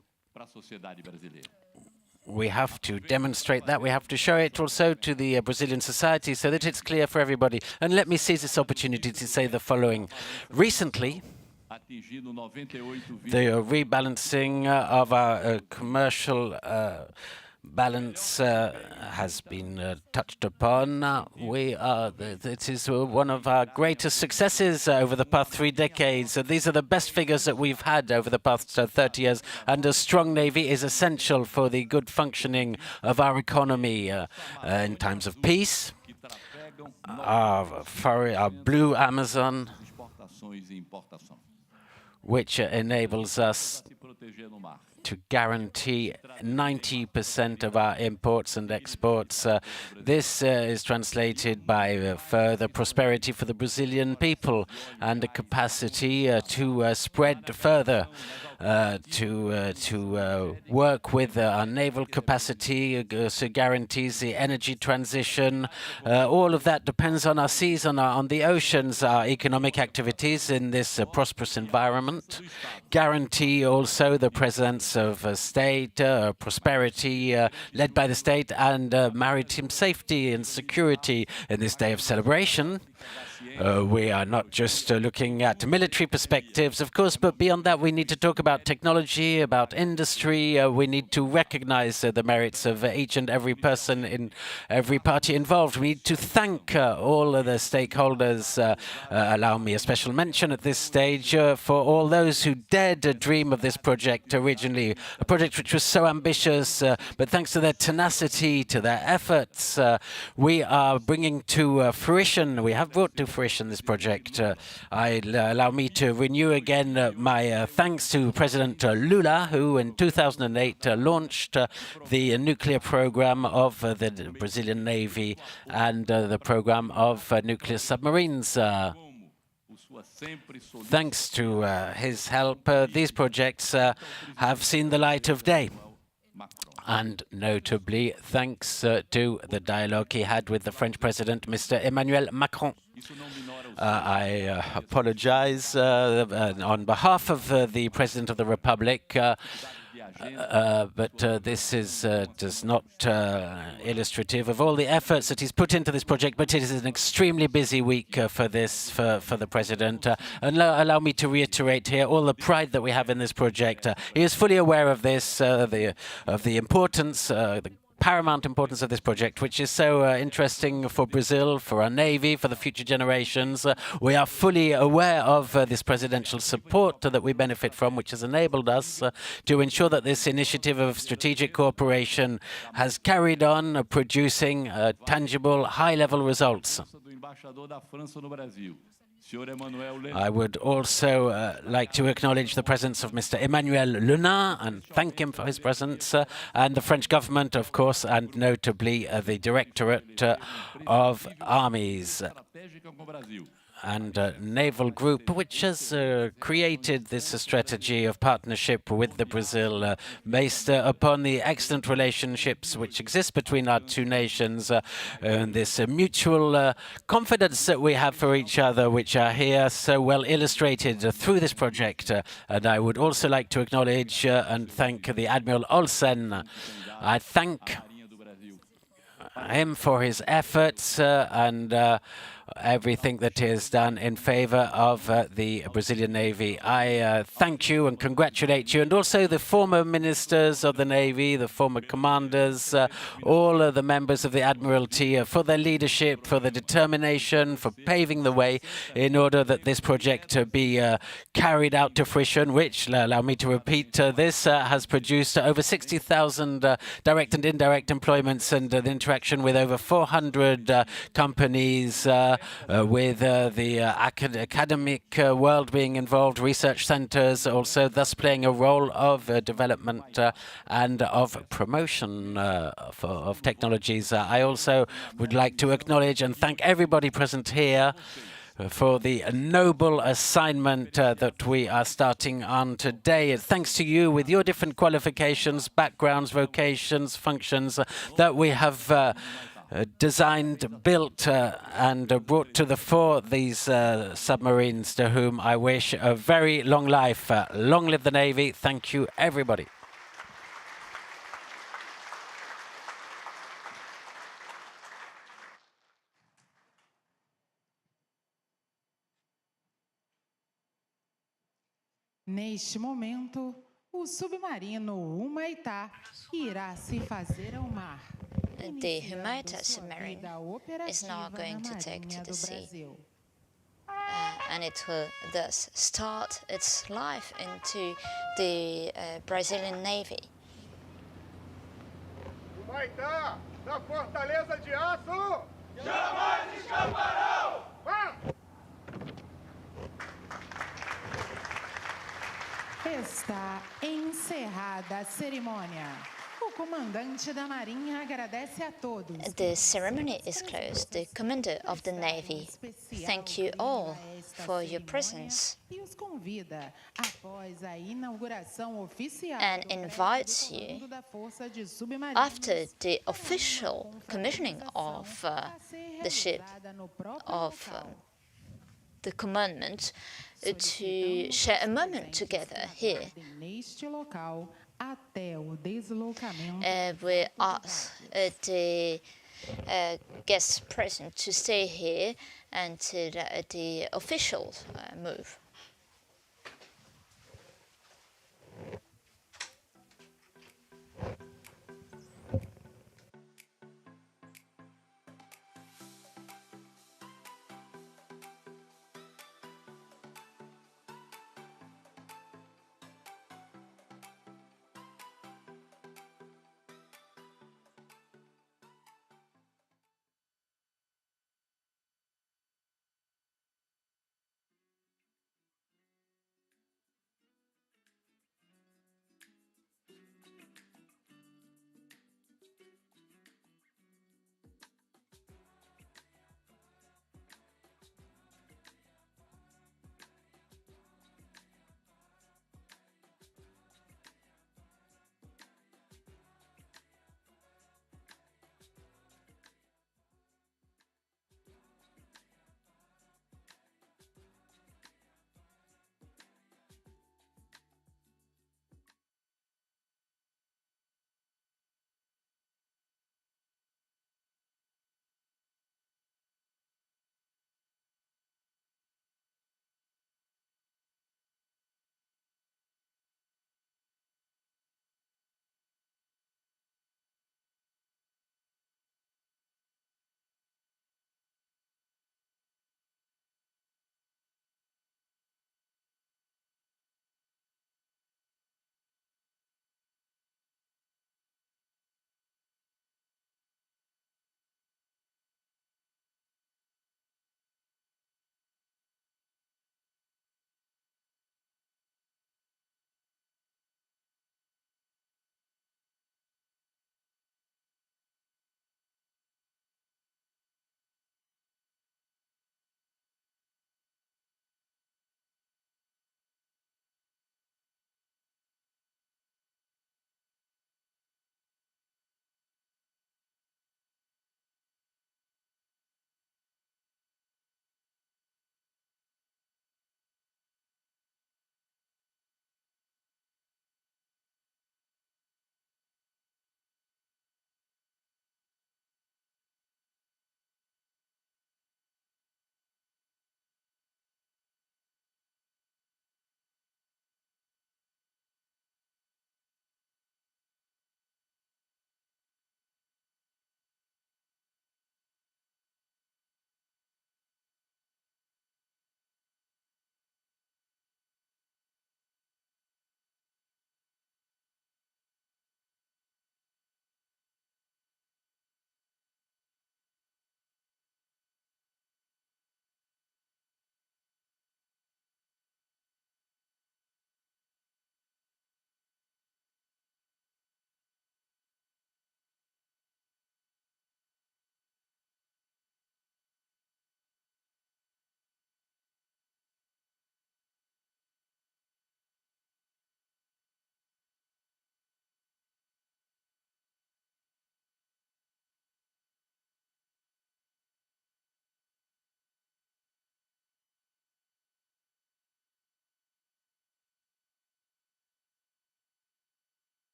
We have to demonstrate that. We have to show it also to the Brazilian society so that it's clear for everybody. And let me seize this opportunity to say the following. Recently, the rebalancing of our commercial balance has been touched upon. It is one of our greatest successes over the past 3 decades. These are the best figures that we've had over the past 30 years, and a strong navy is essential for the good functioning of our economy in times of peace. Our blue Amazon, which enables us to guarantee 90% of our imports and exports. This is translated by further prosperity for the Brazilian people and the capacity to spread further, to work with our naval capacity, so guarantees the energy transition. All of that depends on our seas, on the oceans. Our economic activities in this prosperous environment guarantee also the presence of state, prosperity led by the state, and maritime safety and security in this day of celebration. We are not just looking at military perspectives, of course, but beyond that, we need to talk about technology, about industry. We need to recognize the merits of each and every person in every party involved. We need to thank all of the stakeholders. Allow me a special mention at this stage for all those who dared to dream of this project originally, a project which was so ambitious, but thanks to their tenacity, to their efforts, we are bringing to fruition, we have brought to fruition this project. Allow me to renew again my thanks to President Lula, who in 2008 launched the nuclear program of the Brazilian Navy and the program of nuclear submarines. Thanks to his help, these projects have seen the light of day. And notably, thanks to the dialogue he had with the French President, Mr. Emmanuel Macron. I apologize on behalf of the President of the Republic but this is does not illustrative of all the efforts that he's put into this project. But it is an extremely busy week for the president. And allow me to reiterate here all the pride that we have in this project. He is fully aware of this, of the importance, the paramount importance of this project, which is so interesting for Brazil, for our Navy, for the future generations. We are fully aware of this presidential support that we benefit from, which has enabled us to ensure that this initiative of strategic cooperation has carried on producing tangible, high-level results. I would also like to acknowledge the presence of Mr. Emmanuel Lenin and thank him for his presence, and the French government, of course, and notably the Directorate of Armies and Naval Group, which has created this strategy of partnership with Brazil based upon the excellent relationships which exist between our two nations, and this mutual confidence that we have for each other, which are here so well illustrated through this project. And I would also like to acknowledge and thank the Admiral Olsen. I thank him for his efforts and everything that he has done in favor of the Brazilian Navy. I thank you and congratulate you, and also the former ministers of the Navy, the former commanders, all of the members of the Admiralty for their leadership, for their determination, for paving the way in order that this project be carried out to fruition, which, allow me to repeat this, has produced over 60,000 direct and indirect employments and the interaction with over 400 companies, with the academic world being involved, research centers also, thus playing a role of development and of promotion of technologies. I also would like to acknowledge and thank everybody present here for the noble assignment that we are starting on today. Thanks to you, with your different qualifications, backgrounds, vocations, functions, that we have designed, built, and brought to the fore these submarines, to whom I wish a very long life. Long live the Navy. Thank you, everybody.
Neste momento, o submarino Humaitá irá se fazer ao mar.
The Humaitá submarine is now going to take to the sea, and it will thus start its life into the Brazilian Navy.
Humaitá, na fortaleza de aço!
Jamais escaparão!
Está encerrada a cerimônia. O comandante da Marinha agradece a todos.
The ceremony is closed. The commander of the Navy, thank you all for your presence, and invites you, after the official commissioning of the ship, of the commandment, to share a moment together here. We ask the guests present to stay here until the officials move.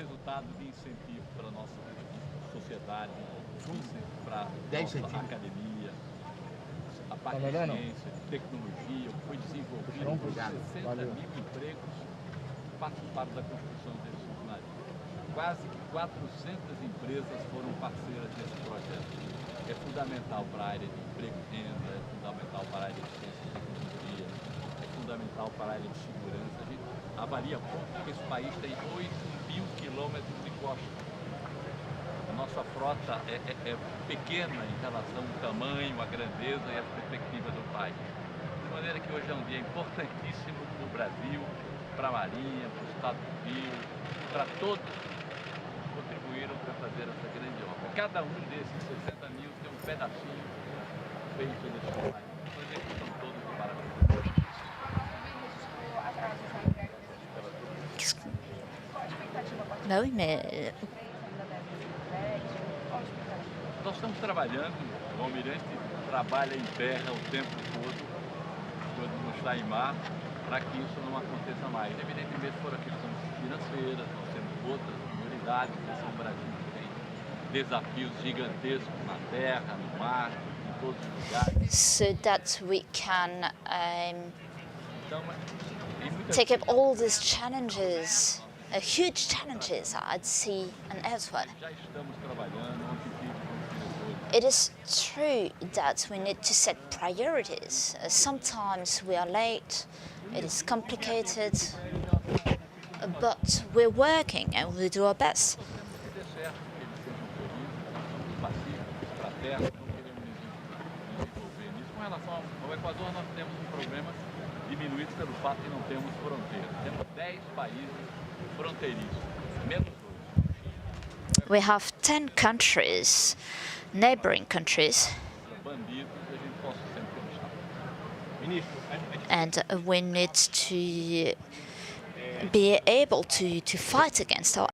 resultado de incentivo para a nossa sociedade, para a nossa academia, a parte de ciência, de tecnologia, foi desenvolvido por 60 mil empregos participaram da construção desse submarino. Quase que 400 empresas foram parceiras desse projeto. É fundamental para a área de emprego e renda, é fundamental para a área de ciência e tecnologia, é fundamental para a área de segurança. A gente avalia pouco que esse país tem 8.000 quilômetros de costa. A nossa frota é pequena em relação ao tamanho, à grandeza e à perspectiva do país. De maneira que hoje é um dia importantíssimo para o Brasil, para a Marinha, para o Estado do Rio, para todos que contribuíram para fazer essa grande obra. Cada um desses 60 mil tem um pedacinho feito nesse país. Então, eles estão todos de parabéns.
No, mais
Nós estamos trabalhando, o almirante trabalha em terra o tempo todo, quando não está em mar, para que isso não aconteça mais. Evidentemente foram questões financeiras, nós temos outras prioridades, esse é um Brasil que tem desafios gigantescos na terra, no mar, em todos os lugares.
so that we can take up all these challenges, huge challenges at sea and elsewhere.
Já estamos trabalhando, ontem tive com os diretores.
It is true that we need to set priorities. Sometimes we are late, it is complicated, but we're working and we do our best.
Se der certo, que eles sejam felizes, nós somos pacíficos para a terra, não queremos nos envolver nisso. Com relação ao Equador, nós temos um problema diminuído pelo fato de não termos fronteiras. Temos 10 países fronteiriços, menos 2.
We have 10 countries, neighboring countries,
Bandidos, a gente possa sempre achar.
and we need to be able to fight against our